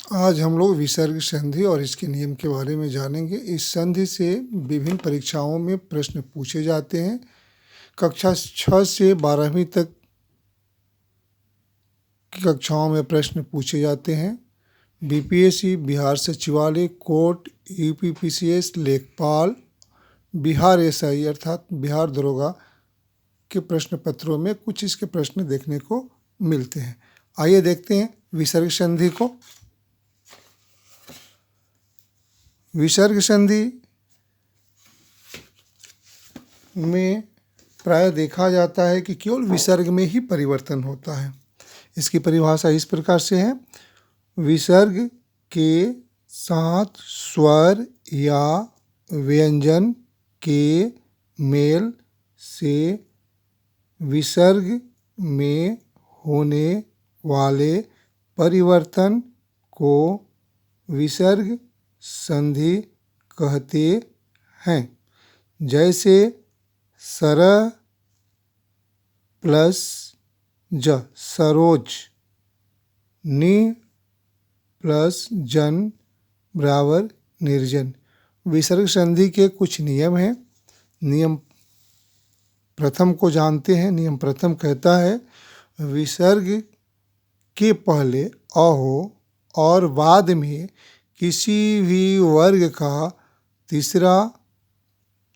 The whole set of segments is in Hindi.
आज हम लोग विसर्ग संधि और इसके नियम के बारे में जानेंगे। इस संधि से विभिन्न परीक्षाओं में प्रश्न पूछे जाते हैं। कक्षा 6 से 12वीं तक की कक्षाओं में प्रश्न पूछे जाते हैं। बीपीएससी, बिहार सचिवालय, कोर्ट, यूपीपीसीएस, लेखपाल, बिहार एसआई अर्थात बिहार दरोगा के प्रश्न पत्रों में कुछ इसके प्रश्न देखने को मिलते हैं। आइए देखते हैं विसर्ग संधि को। विसर्ग संधि में प्राय देखा जाता है कि केवल विसर्ग में ही परिवर्तन होता है। इसकी परिभाषा इस प्रकार से है: विसर्ग के साथ स्वर या व्यंजन के मेल से विसर्ग में होने वाले परिवर्तन को विसर्ग संधि कहते हैं। जैसे सर प्लस ज सरोज, नि प्लस जन बराबर निर्जन। विसर्ग संधि के कुछ नियम हैं। नियम प्रथम को जानते हैं। नियम प्रथम कहता है विसर्ग के पहले अ हो और बाद में किसी भी वर्ग का तीसरा,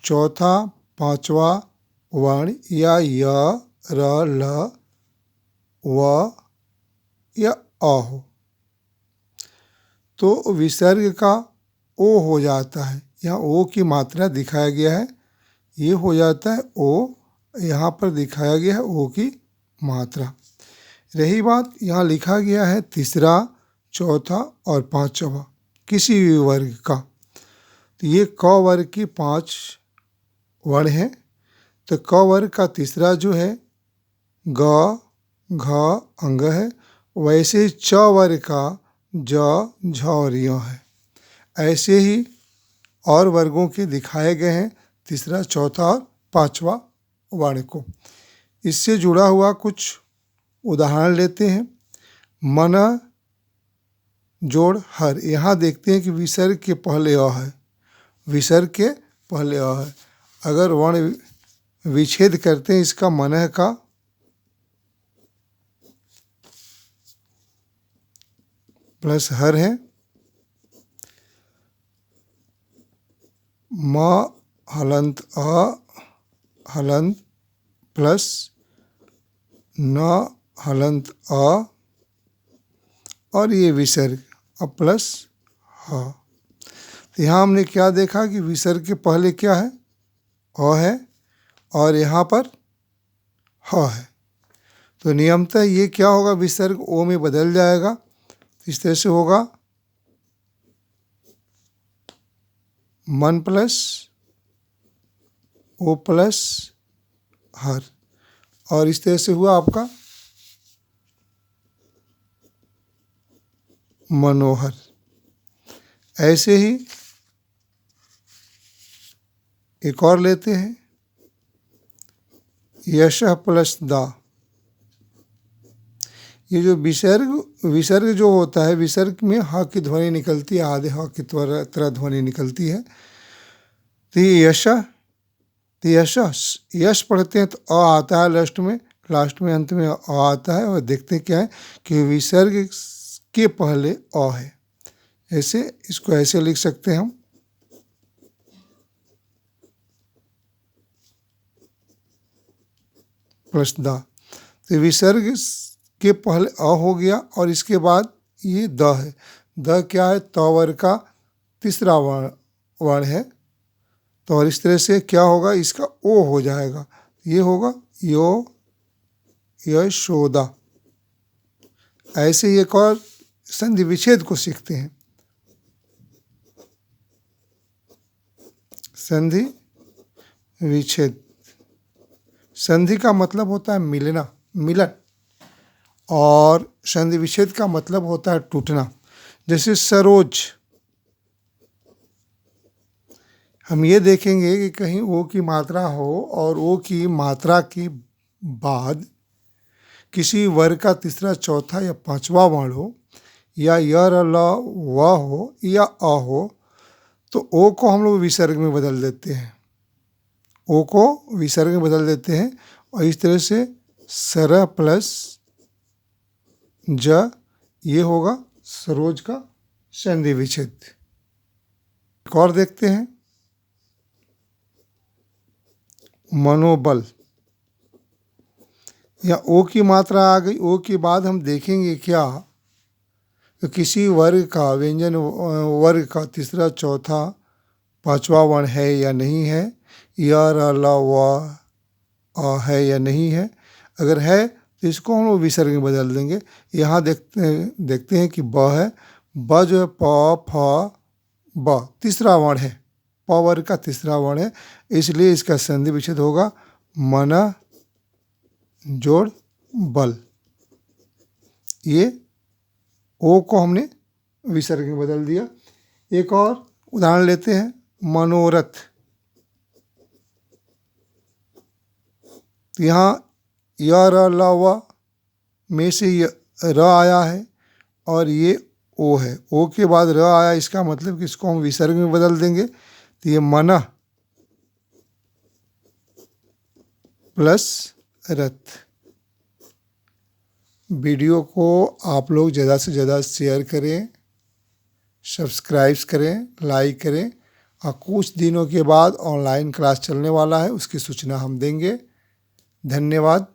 चौथा, पांचवा वर्ण या य, र, ल, व या अ हो तो विसर्ग का ओ हो जाता है। यहाँ ओ की मात्रा दिखाया गया है, ये हो जाता है ओ। यहाँ पर दिखाया गया है ओ की मात्रा। रही बात, यहाँ लिखा गया है तीसरा, चौथा और पांचवा किसी भी वर्ग का, तो ये क वर्ग की 5 वर्ण हैं। तो क वर्ग का तीसरा जो है ग, घ अंग है, वैसे ही च वर्ग का ज, झ और य है। ऐसे ही और वर्गों के दिखाए गए हैं तीसरा, चौथा और पांचवा वर्ण को। इससे जुड़ा हुआ कुछ उदाहरण लेते हैं। मन जोड़ हर, यहाँ देखते हैं कि विसर्ग के पहले अ है, विसर्ग के पहले अ है। अगर वर्ण विच्छेद करते हैं इसका मनः का प्लस हर है। म हलंत अ हलंत प्लस न हलंत अ और ये विसर्ग अब प्लस ह। तो यहाँ हमने क्या देखा कि विसर्ग के पहले क्या है, अ है और यहाँ पर ह है। तो नियमतः ये क्या होगा, विसर्ग ओ में बदल जाएगा। इस तरह से होगा मन प्लस ओ प्लस हर, और इस तरह से हुआ आपका मनोहर। ऐसे ही एक और लेते हैं, यशः प्लस दा। ये जो विसर्ग जो होता है, विसर्ग में ह की ध्वनि निकलती है, आधे ह की तरह ध्वनि निकलती है। तो ये यशः, तो यश पढ़ते हैं तो अ आता है लास्ट में अंत में अ आता है। और देखते हैं क्या है कि विसर्ग के पहले अ है। ऐसे इसको ऐसे लिख सकते हैं हम, प्लस दा। तो विसर्ग के पहले अ हो गया और इसके बाद ये द है। द क्या है, त वर्ग का तीसरा वर्ण है। तो और इस तरह से क्या होगा, इसका ओ हो जाएगा, ये होगा यो यशोदा। ऐसे ही एक और संधि विच्छेद को सीखते हैं। संधि विच्छेद, संधि का मतलब होता है मिलना, मिलन, और संधि विच्छेद का मतलब होता है टूटना। जैसे सरोज, हम ये देखेंगे कि कहीं ओ की मात्रा हो और ओ की मात्रा के बाद किसी वर्ग का तीसरा, चौथा या पांचवा वर्ण हो, या य र ल व हो या अ हो तो ओ को हम लोग विसर्ग में बदल देते हैं, ओ को विसर्ग में बदल देते हैं और इस तरह से सर प्लस ज ये होगा सरोज का संधि विच्छेद। एक और देखते हैं मनोबल। या ओ की मात्रा आ गई, ओ के बाद हम देखेंगे क्या तो किसी वर्ग का व्यंजन वर्ग का तीसरा चौथा पांचवा वर्ण है या नहीं है, या र ल व अ है या नहीं है। अगर है तो इसको हम लोग विसर्ग में बदल देंगे। यहाँ देखते हैं कि ब है, ब जो है प फ ब तीसरा वर्ण है, प वर्ग का तीसरा वर्ण है, इसलिए इसका संधि विच्छेद होगा मन जोड़ बल। ये ओ को हमने विसर्ग में बदल दिया। एक और उदाहरण लेते हैं मनोरथ। तो यहाँ य र ल व में से ये र आया है और ये ओ है, ओ के बाद र आया, इसका मतलब कि इसको हम विसर्ग में बदल देंगे तो ये मन प्लस रथ। वीडियो को आप लोग ज़्यादा से ज़्यादा शेयर करें, सब्सक्राइब करें, लाइक करें और कुछ दिनों के बाद ऑनलाइन क्लास चलने वाला है, उसकी सूचना हम देंगे। धन्यवाद।